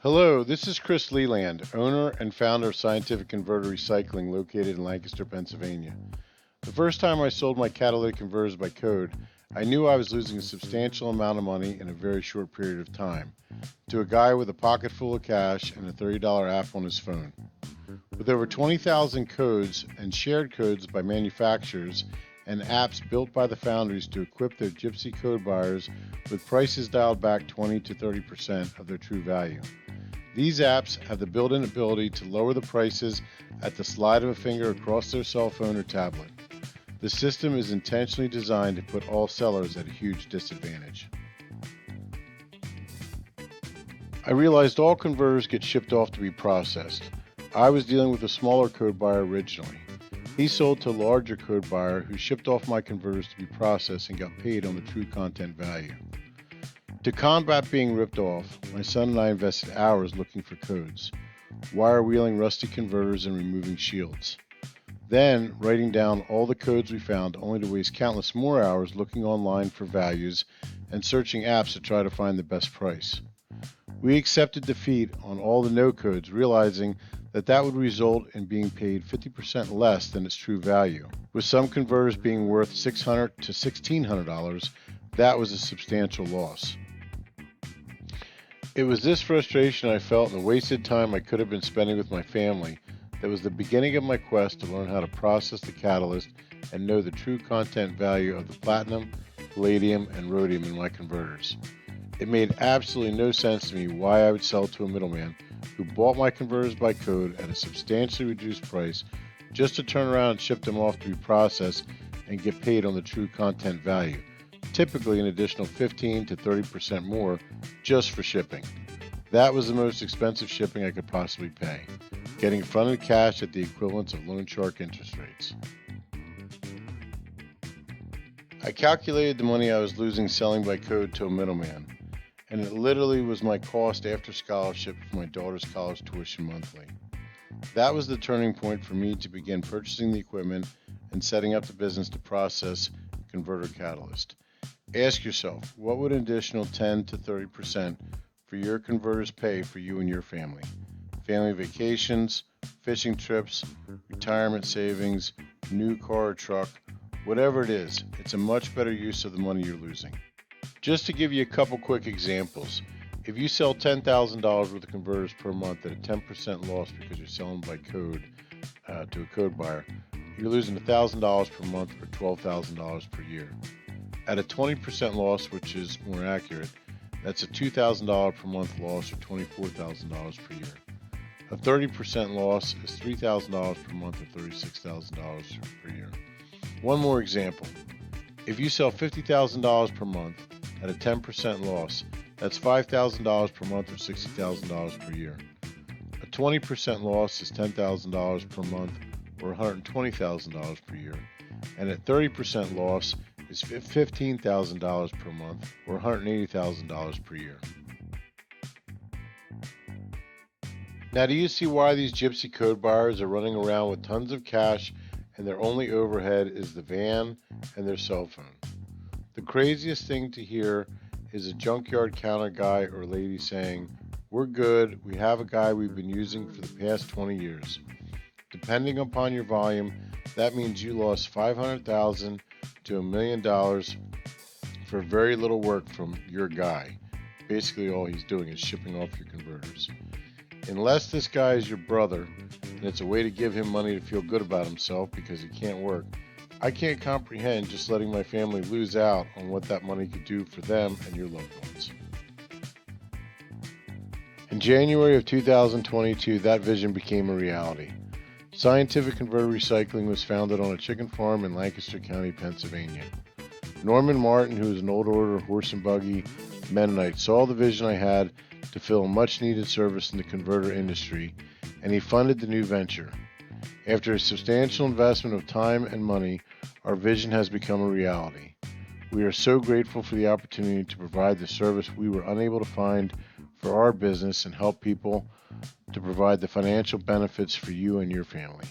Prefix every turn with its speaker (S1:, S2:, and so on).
S1: Hello, this is Chris Leland, owner and founder of Scientific Converter Recycling located in Lancaster, Pennsylvania. The first time I sold my catalytic converters by code, I knew I was losing a substantial amount of money in a very short period of time to a guy with a pocket full of cash and a $30 app on his phone. With over 20,000 codes and shared codes by manufacturers and apps built by the foundries to equip their gypsy code buyers with prices dialed back 20 to 30% of their true value. These apps have the built-in ability to lower the prices at the slide of a finger across their cell phone or tablet. The system is intentionally designed to put all sellers at a huge disadvantage. I realized all converters get shipped off to be processed. I was dealing with a smaller code buyer originally. He sold to a larger code buyer who shipped off my converters to be processed and got paid on the true content value. To combat being ripped off, my son and I invested hours looking for codes, wire wheeling rusty converters and removing shields. Then writing down all the codes we found, only to waste countless more hours looking online for values and searching apps to try to find the best price. We accepted defeat on all the no codes, realizing that would result in being paid 50% less than its true value. With some converters being worth $600 to $1,600, that was a substantial loss. It was this frustration I felt and the wasted time I could have been spending with my family that was the beginning of my quest to learn how to process the catalyst and know the true content value of the platinum, palladium, and rhodium in my converters. It made absolutely no sense to me why I would sell to a middleman who bought my converters by code at a substantially reduced price just to turn around and ship them off to be processed and get paid on the true content value, typically an additional 15 to 30% more just for shipping. That was the most expensive shipping I could possibly pay, getting fronted cash at the equivalence of loan shark interest rates. I calculated the money I was losing selling by code to a middleman, and it literally was my cost after scholarship for my daughter's college tuition monthly. That was the turning point for me to begin purchasing the equipment and setting up the business to process converter catalyst. Ask yourself, what would an additional 10 to 30% for your converters pay for you and your family? Family vacations, fishing trips, retirement savings, new car or truck, whatever it is, it's a much better use of the money you're losing. Just to give you a couple quick examples, if you sell $10,000 worth of converters per month at a 10% loss because you're selling by code to a code buyer, you're losing $1,000 per month or $12,000 per year. At a 20% loss, which is more accurate, that's a $2,000 per month loss or $24,000 per year. A 30% loss is $3,000 per month or $36,000 per year. One more example. If you sell $50,000 per month at a 10% loss, that's $5,000 per month or $60,000 per year. A 20% loss is $10,000 per month or $120,000 per year. And at 30% loss is $15,000 per month or $180,000 per year. Now, do you see why these gypsy code buyers are running around with tons of cash and their only overhead is the van and their cell phone? The craziest thing to hear is a junkyard counter guy or lady saying, "We're good, we have a guy we've been using for the past 20 years. Depending upon your volume, that means you lost $500,000 to $1 million for very little work from your guy." Basically, all he's doing is shipping off your converters. Unless this guy is your brother, and it's a way to give him money to feel good about himself because he can't work, I can't comprehend just letting my family lose out on what that money could do for them and your loved ones. In January of 2022, that vision became a reality. Scientific Converter Recycling was founded on a chicken farm in Lancaster County, Pennsylvania. Norman Martin, who is an old order horse and buggy Mennonite, saw the vision I had to fill a much needed service in the converter industry, and he funded the new venture. After a substantial investment of time and money, our vision has become a reality. We are so grateful for the opportunity to provide the service we were unable to find for our business and help people to provide the financial benefits for you and your family.